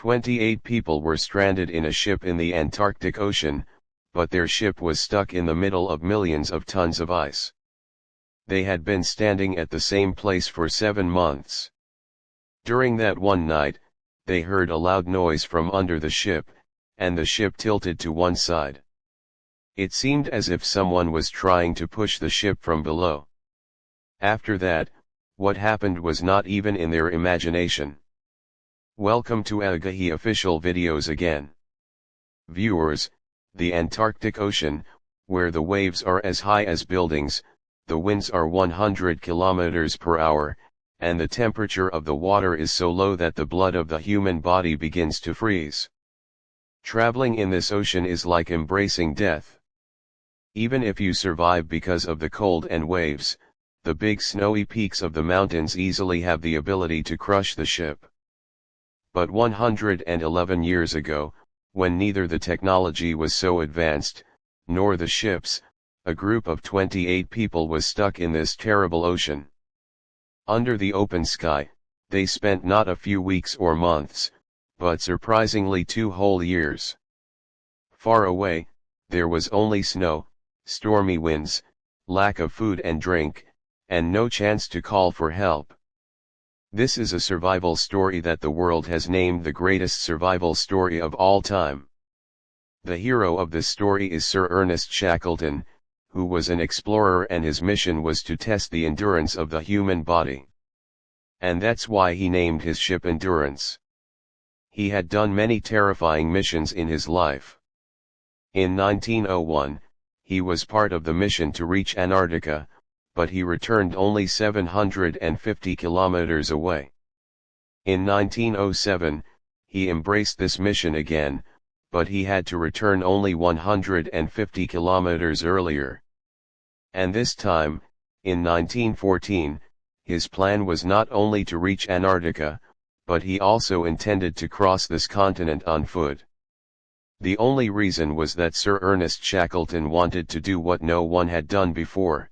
28 people were stranded in a ship in the Antarctic Ocean, but their ship was stuck in the middle of millions of tons of ice. They had been standing at the same place for 7 months. During that one night, they heard a loud noise from under the ship, and the ship tilted to one side. It seemed as if someone was trying to push the ship from below. After that, what happened was not even in their imagination. Welcome to Aagahi official videos again. Viewers, the Antarctic Ocean, where the waves are as high as buildings, the winds are 100 kilometers per hour, and the temperature of the water is so low that the blood of the human body begins to freeze. Traveling in this ocean is like embracing death. Even if you survive because of the cold and waves, the big snowy peaks of the mountains easily have the ability to crush the ship. But 111 years ago, when neither the technology was so advanced, nor the ships, a group of 28 people was stuck in this terrible ocean. Under the open sky, they spent not a few weeks or months, but surprisingly 2 whole years. Far away, there was only snow, stormy winds, lack of food and drink, and no chance to call for help. This is a survival story that the world has named the greatest survival story of all time. The hero of this story is Sir Ernest Shackleton, who was an explorer, and his mission was to test the endurance of the human body. And that's why he named his ship Endurance. He had done many terrifying missions in his life. In 1901, he was part of the mission to reach Antarctica, but he returned only 750 kilometers away. In 1907, he embraced this mission again, but he had to return only 150 kilometers earlier. And this time, in 1914, his plan was not only to reach Antarctica, but he also intended to cross this continent on foot. The only reason was that Sir Ernest Shackleton wanted to do what no one had done before.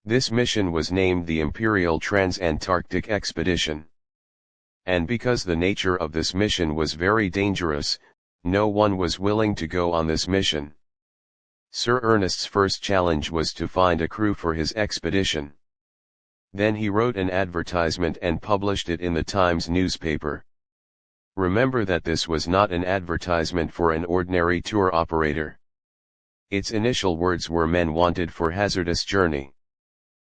This mission was named the Imperial Trans-Antarctic Expedition. And because the nature of this mission was very dangerous, no one was willing to go on this mission. Sir Ernest's first challenge was to find a crew for his expedition. Then he wrote an advertisement and published it in the Times newspaper. Remember that this was not an advertisement for an ordinary tour operator. Its initial words were "men wanted for hazardous journey."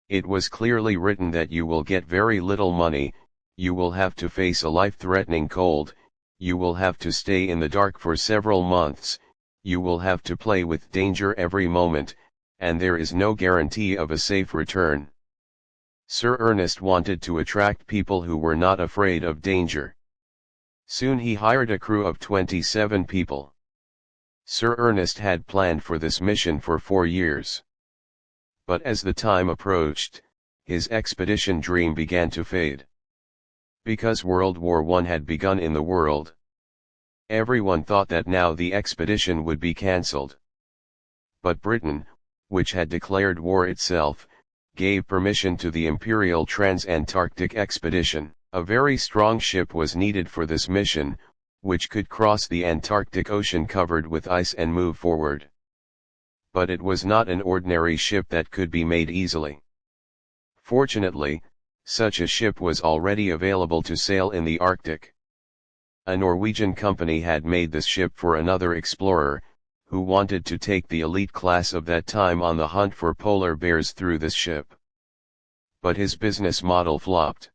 It was clearly written that you will get very little money, you will have to face a life-threatening cold, you will have to stay in the dark for several months, you will have to play with danger every moment, and there is no guarantee of a safe return. Sir Ernest wanted to attract people who were not afraid of danger. Soon he hired a crew of 27 people. Sir Ernest had planned for this mission for 4 years. But as the time approached, his expedition dream began to fade. Because World War I had begun in the world. Everyone thought that now the expedition would be cancelled. But Britain, which had declared war itself, gave permission to the Imperial Trans-Antarctic Expedition. A very strong ship was needed for this mission, which could cross the Antarctic Ocean covered with ice and move forward. But it was not an ordinary ship that could be made easily. Fortunately, such a ship was already available to sail in the Arctic. A Norwegian company had made this ship for another explorer, who wanted to take the elite class of that time on the hunt for polar bears through this ship. But his business model flopped.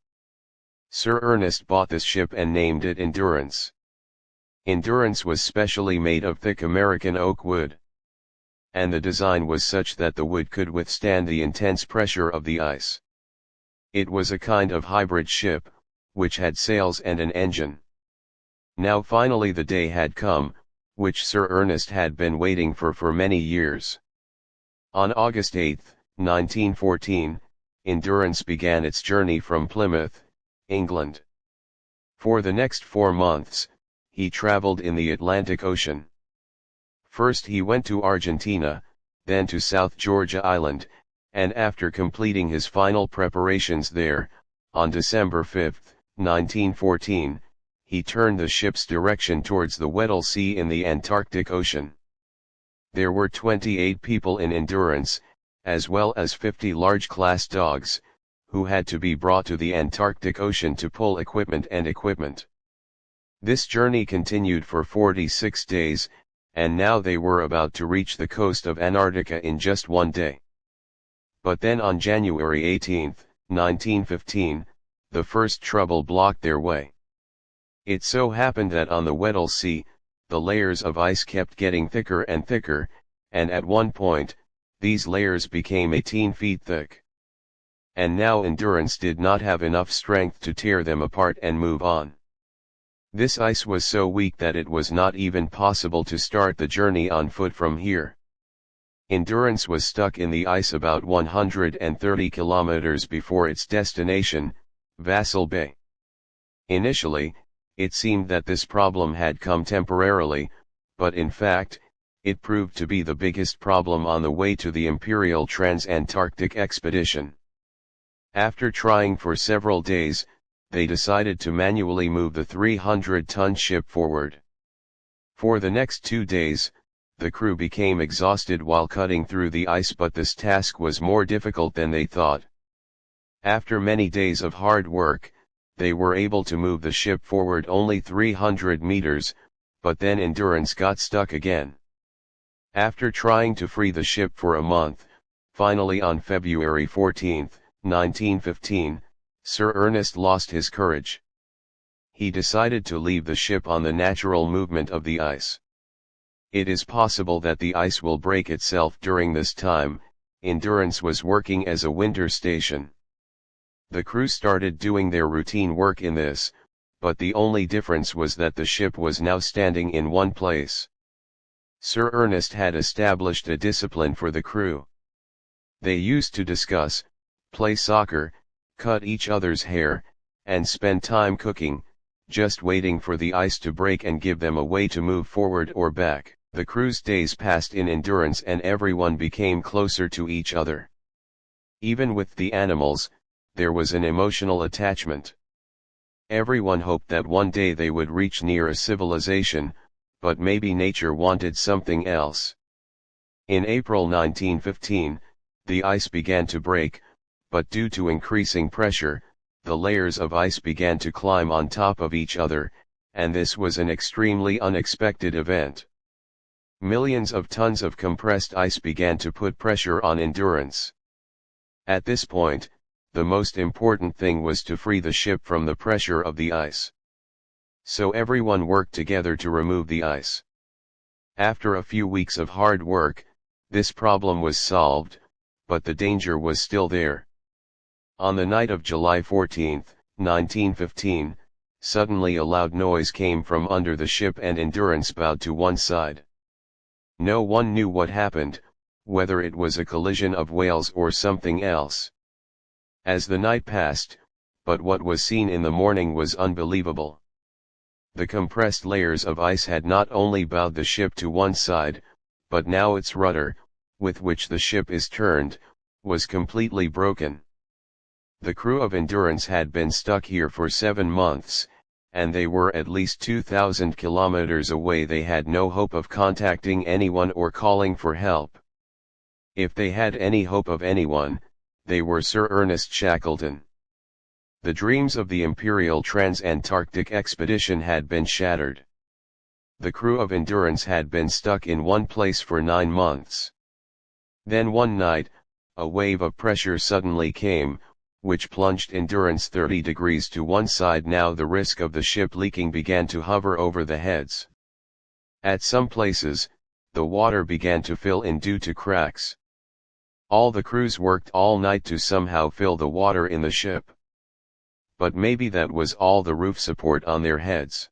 Sir Ernest bought this ship and named it Endurance. Endurance was specially made of thick American oak wood. And the design was such that the wood could withstand the intense pressure of the ice. It was a kind of hybrid ship, which had sails and an engine. Now finally the day had come, which Sir Ernest had been waiting for many years. On August 8, 1914, Endurance began its journey from Plymouth, England. For the next 4 months, he traveled in the Atlantic Ocean. First he went to Argentina, then to South Georgia Island, and after completing his final preparations there, on December 5, 1914, he turned the ship's direction towards the Weddell Sea in the Antarctic Ocean. There were 28 people in Endurance, as well as 50 large-class dogs, who had to be brought to the Antarctic Ocean to pull equipment. This journey continued for 46 days, and now they were about to reach the coast of Antarctica in just one day. But then on January 18, 1915, the first trouble blocked their way. It so happened that on the Weddell Sea, the layers of ice kept getting thicker and thicker, and at one point, these layers became 18 feet thick. And now Endurance did not have enough strength to tear them apart and move on. This ice was so weak that it was not even possible to start the journey on foot from here. Endurance was stuck in the ice about 130 kilometers before its destination, Vassal Bay. Initially, it seemed that this problem had come temporarily, but in fact, it proved to be the biggest problem on the way to the Imperial Trans-Antarctic Expedition. After trying for several days, they decided to manually move the 300-ton ship forward. For the next 2 days, the crew became exhausted while cutting through the ice, but this task was more difficult than they thought. After many days of hard work, they were able to move the ship forward only 300 meters, but then Endurance got stuck again. After trying to free the ship for a month, finally on February 14, 1915, Sir Ernest lost his courage. He decided to leave the ship on the natural movement of the ice. It is possible that the ice will break itself during this time. Endurance was working as a winter station. The crew started doing their routine work in this, but the only difference was that the ship was now standing in one place. Sir Ernest had established a discipline for the crew. They used to discuss, play soccer, cut each other's hair, and spend time cooking, just waiting for the ice to break and give them a way to move forward or back. The crew's days passed in Endurance and everyone became closer to each other. Even with the animals, there was an emotional attachment. Everyone hoped that one day they would reach near a civilization, but maybe nature wanted something else. In April 1915, the ice began to break, but due to increasing pressure, the layers of ice began to climb on top of each other, and this was an extremely unexpected event. Millions of tons of compressed ice began to put pressure on Endurance. At this point, the most important thing was to free the ship from the pressure of the ice. So everyone worked together to remove the ice. After a few weeks of hard work, this problem was solved, but the danger was still there. On the night of July 14, 1915, suddenly a loud noise came from under the ship and Endurance bowed to one side. No one knew what happened, whether it was a collision of whales or something else. As the night passed, but what was seen in the morning was unbelievable. The compressed layers of ice had not only bowed the ship to one side, but now its rudder, with which the ship is turned, was completely broken. The crew of Endurance had been stuck here for 7 months, and they were at least 2,000 kilometers away. They had no hope of contacting anyone or calling for help. If they had any hope of anyone, they were Sir Ernest Shackleton. The dreams of the Imperial Trans-Antarctic Expedition had been shattered. The crew of Endurance had been stuck in one place for 9 months. Then one night, a wave of pressure suddenly came, which plunged Endurance 30 degrees to one side. Now the risk of the ship leaking began to hover over the heads. At some places, the water began to fill in due to cracks. All the crews worked all night to somehow fill the water in the ship. But maybe that was all the roof support on their heads.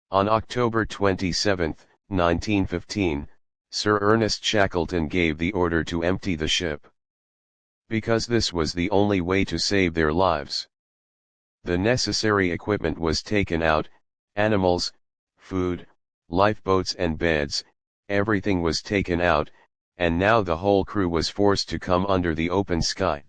On October 27, 1915, Sir Ernest Shackleton gave the order to empty the ship. Because this was the only way to save their lives. The necessary equipment was taken out, animals, food, lifeboats and beds, everything was taken out, and now the whole crew was forced to come under the open sky.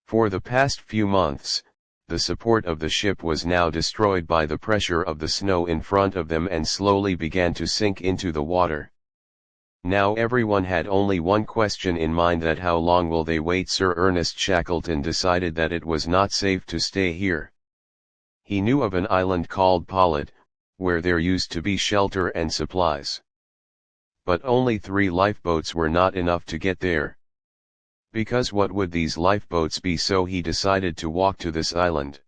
For the past few months, the support of the ship was now destroyed by the pressure of the snow in front of them and slowly began to sink into the water. Now everyone had only one question in mind: that how long will they wait? Sir Ernest Shackleton decided that it was not safe to stay here. He knew of an island called Paulet, where there used to be shelter and supplies. But only 3 lifeboats were not enough to get there. Because what would these lifeboats be? So he decided to walk to this island.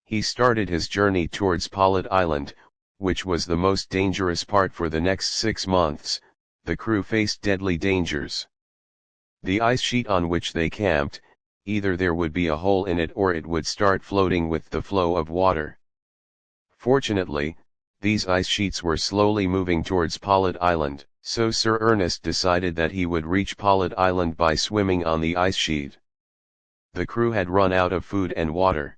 He started his journey towards Paulet Island, which was the most dangerous part. For the next 6 months, the crew faced deadly dangers. The ice sheet on which they camped, either there would be a hole in it or it would start floating with the flow of water. Fortunately, these ice sheets were slowly moving towards Paulet Island, so Sir Ernest decided that he would reach Paulet Island by swimming on the ice sheet. The crew had run out of food and water.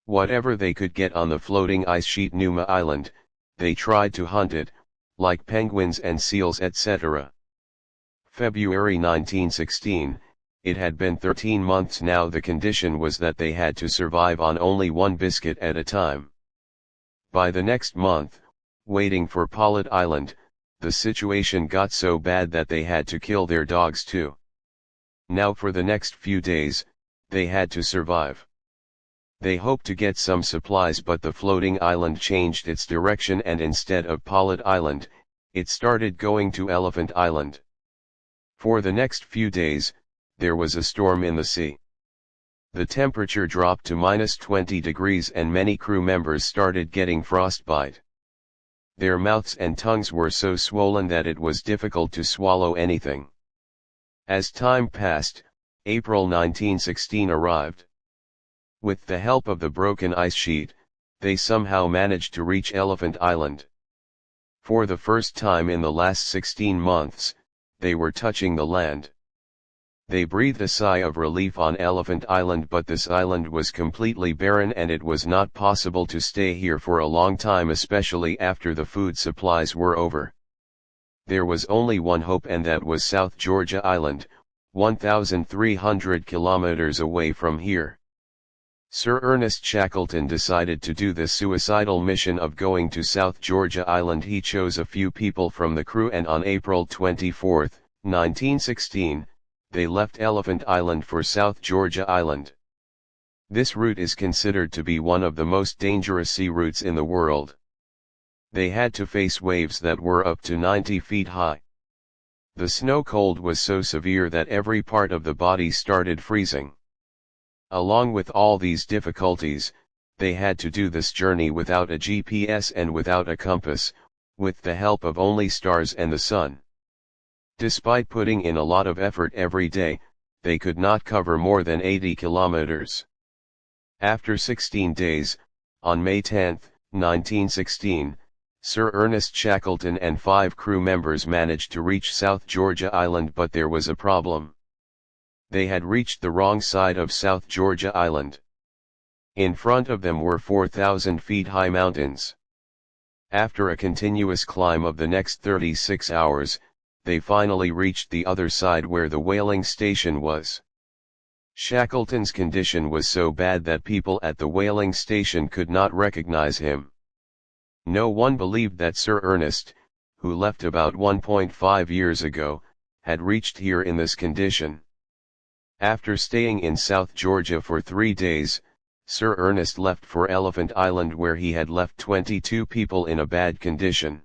Whatever they could get on the floating ice sheet Numa Island, they tried to hunt it, like penguins and seals, etc. February 1916, it had been 13 months now. The condition was that they had to survive on only 1 biscuit at a time. By the next month, waiting for Paulet Island, the situation got so bad that they had to kill their dogs too. Now for the next few days, they had to survive. They hoped to get some supplies, but the floating island changed its direction, and instead of Paulet Island, it started going to Elephant Island. For the next few days, there was a storm in the sea. The temperature dropped to -20 degrees and many crew members started getting frostbite. Their mouths and tongues were so swollen that it was difficult to swallow anything. As time passed, April 1916 arrived. With the help of the broken ice sheet, they somehow managed to reach Elephant Island. For the first time in the last 16 months, they were touching the land. They breathed a sigh of relief on Elephant Island, but this island was completely barren and it was not possible to stay here for a long time, especially after the food supplies were over. There was only one hope, and that was South Georgia Island, 1,300 kilometers away from here. Sir Ernest Shackleton decided to do the suicidal mission of going to South Georgia Island. He chose a few people from the crew, and on April 24, 1916, they left Elephant Island for South Georgia Island. This route is considered to be one of the most dangerous sea routes in the world. They had to face waves that were up to 90 feet high. The snow cold was so severe that every part of the body started freezing. Along with all these difficulties, they had to do this journey without a GPS and without a compass, with the help of only stars and the sun. Despite putting in a lot of effort every day, they could not cover more than 80 kilometers. After 16 days, on May 10, 1916, Sir Ernest Shackleton and 5 crew members managed to reach South Georgia Island, but there was a problem. They had reached the wrong side of South Georgia Island. In front of them were 4,000 feet high mountains. After a continuous climb of the next 36 hours, they finally reached the other side where the whaling station was. Shackleton's condition was so bad that people at the whaling station could not recognize him. No one believed that Sir Ernest, who left about 1.5 years ago, had reached here in this condition. After staying in South Georgia for 3 days, Sir Ernest left for Elephant Island, where he had left 22 people in a bad condition.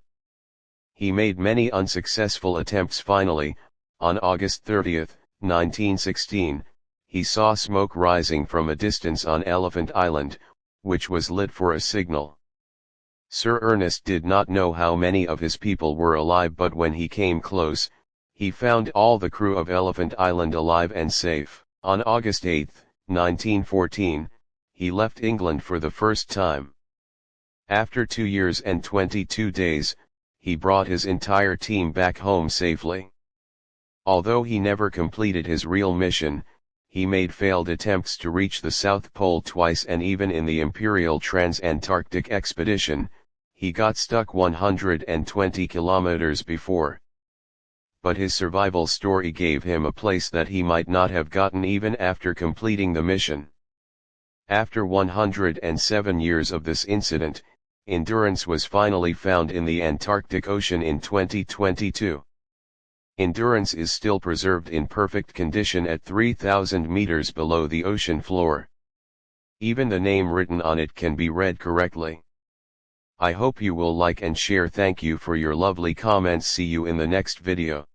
He made many unsuccessful attempts. Finally, on August 30, 1916, he saw smoke rising from a distance on Elephant Island, which was lit for a signal. Sir Ernest did not know how many of his people were alive, but when he came close, he found all the crew of Elephant Island alive and safe. On August 8, 1914, he left England for the first time. After 2 years and 22 days, he brought his entire team back home safely. Although he never completed his real mission, he made failed attempts to reach the South Pole twice, and even in the Imperial Trans-Antarctic expedition, he got stuck 120 kilometers before. But his survival story gave him a place that he might not have gotten even after completing the mission. After 107 years of this incident, Endurance was finally found in the Antarctic Ocean in 2022. Endurance is still preserved in perfect condition at 3,000 meters below the ocean floor. Even the name written on it can be read correctly. I hope you will like and share. Thank you for your lovely comments. See you in the next video.